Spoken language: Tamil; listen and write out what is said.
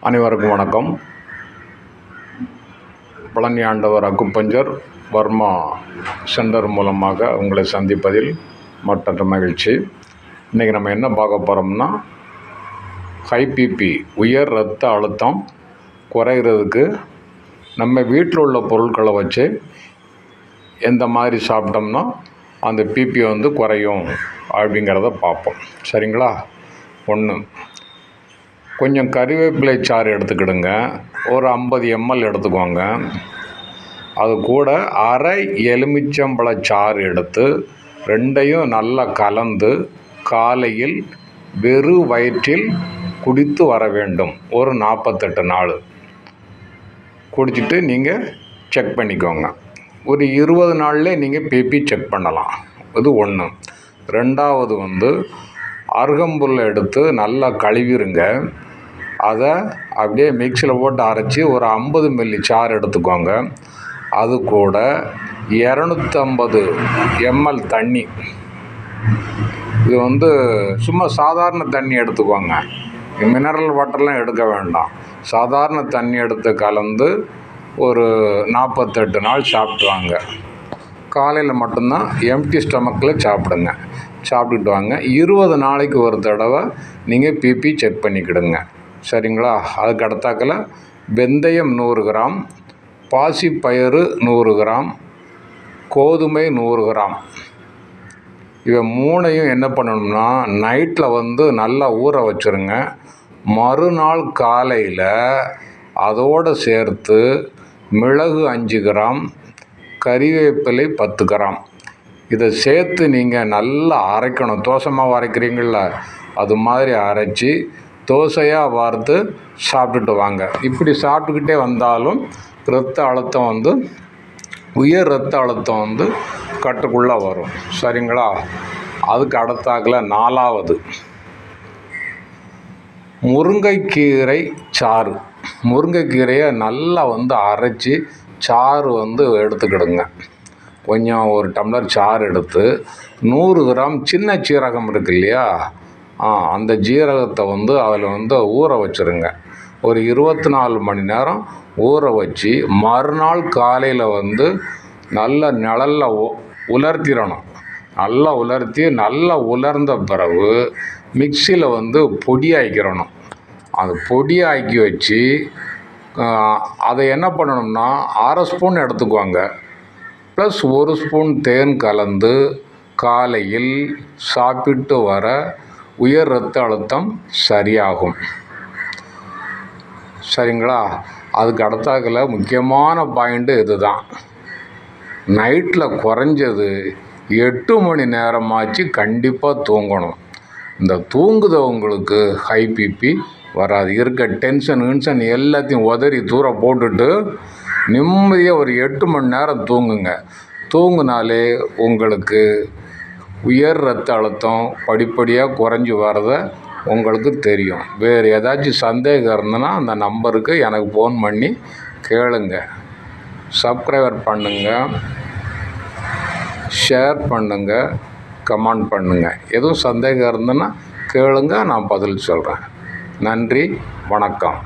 அனைவருக்கும் வணக்கம். பழனி ஆண்டவர் அக்குபஞ்சர் வர்மா சென்டர் மூலமாக உங்களை சந்திப்பதில் மற்றற்ற மகிழ்ச்சி. இன்றைக்கி நம்ம என்ன பார்க்க போகிறோம்னா, ஹை பிபி உயர் இரத்த அழுத்தம் குறைகிறதுக்கு நம்ம வீட்டில் உள்ள பொருட்களை வச்சு எந்த மாதிரி சாப்பிட்டோம்னா அந்த பிபி குறையும் அப்படிங்கிறத பார்ப்போம். சரிங்களா? ஒன்று, கொஞ்சம் கறிவேப்பிலை சாறு எடுத்துக்கிடுங்க. ஒரு 50 ml எடுத்துக்கோங்க. அது கூட அரை எலுமிச்சம்பழ சாறு எடுத்து ரெண்டையும் நல்லா கலந்து காலையில் வெறும் வயிற்றில் குடித்து வர வேண்டும். ஒரு 48 நாள் குடிச்சிட்டு நீங்கள் செக் பண்ணிக்கோங்க. ஒரு 20 நாள்லேயே நீங்கள் பிபி செக் பண்ணலாம். இது ஒன்று. ரெண்டாவது அருகம்புல்லை எடுத்து நல்லா கழுவிருங்க. அதை அப்படியே மிக்சியில் போட்டு அரைச்சி ஒரு 50 மில்லி சாறு எடுத்துக்கோங்க. அது கூட 250 ml தண்ணி, இது சும்மா சாதாரண தண்ணி எடுத்துக்கோங்க. மினரல் வாட்டர்லாம் எடுக்க வேண்டாம். சாதாரண தண்ணி எடுத்து கலந்து ஒரு 48 நாள் சாப்பிட்டு வாங்க. காலையில் மட்டும்தான் எம்டி ஸ்டமக்கில் சாப்பிடுங்க. சாப்பிட்டுட்டு வாங்க. 20 நாளைக்கு ஒரு தடவை நீங்கள் பிபி செக் பண்ணிக்கிடுங்க. சரிங்களா? அதுக்கு அடுத்தாக்கில் வெந்தயம் 100 கிராம், பாசிப்பயிறு 100 கிராம், கோதுமை 100 கிராம், இவை மூணையும் என்ன பண்ணணும்னா நைட்டில் நல்லா ஊற வச்சுருங்க. மறுநாள் காலையில் அதோடு சேர்த்து மிளகு 5 கிராம், கறிவேப்பிலை 10 கிராம், இதை சேர்த்து நீங்கள் நல்லா அரைக்கணும். தோசை மாவு அரைக்கிறீங்கள, அது மாதிரி அரைச்சி தோசையாக வார்த்து சாப்பிட்டுட்டு வாங்க. இப்படி சாப்பிட்டுக்கிட்டே வந்தாலும் இரத்த அழுத்தம் உயர் இரத்த அழுத்தம் கட்டுக்குள்ளே வரும். சரிங்களா? அதுக்கு அடுத்தாக்கில் 4வது, முருங்கைக்கீரை சாறு. முருங்கைக்கீரையை நல்லா அரைச்சி சாறு எடுத்துக்கிடுங்க. கொஞ்சம் ஒரு டம்ளர் சாறு எடுத்து 100 கிராம் சின்ன சீரகம் இருக்கு இல்லையா, அந்த ஜீரகத்தை அதில் ஊற வச்சுருங்க. ஒரு 24 மணி நேரம் ஊற வச்சு மறுநாள் காலையில் நல்ல நிழலில் உலர்த்திடணும். நல்லா உலர்த்தி நல்லா உலர்ந்த பிறகு மிக்சியில் பொடியாக்கிடணும். அது பொடியாக்கி வச்சு அதை என்ன பண்ணணும்னா 1/2 ஸ்பூன் எடுத்துக்குவாங்க. ப்ளஸ் 1 ஸ்பூன் தேன் கலந்து காலையில் சாப்பிட்டு வர உயர் இரத்த அழுத்தம் சரியாகும். சரிங்களா? அதுக்கு அடுத்தாக்கில் முக்கியமான பாயிண்ட்டு இது தான். நைட்டில் குறைஞ்சது 8 மணி நேரமாச்சு கண்டிப்பாக தூங்கணும். இந்த தூங்குதவங்களுக்கு ஹை பிபி வராது. இருக்க டென்ஷன் எல்லாத்தையும் உதறி தூர போட்டுட்டு நிம்மதியாக ஒரு 8 மணி நேரம் தூங்குங்க. தூங்குனாலே உங்களுக்கு உயர் இரத்த அழுத்தம் படிப்படியாக குறைஞ்சி வரதை உங்களுக்கு தெரியும். வேறு ஏதாச்சும் சந்தேகம் இருந்ததுன்னா அந்த நம்பருக்கு எனக்கு ஃபோன் பண்ணி கேளுங்க. சப்ஸ்கிரைபர் பண்ணுங்கள், ஷேர் பண்ணுங்கள், கமெண்ட் பண்ணுங்கள். எதுவும் சந்தேகம் இருந்ததுன்னா கேளுங்க, நான் பதில் சொல்கிறேன். நன்றி, வணக்கம்.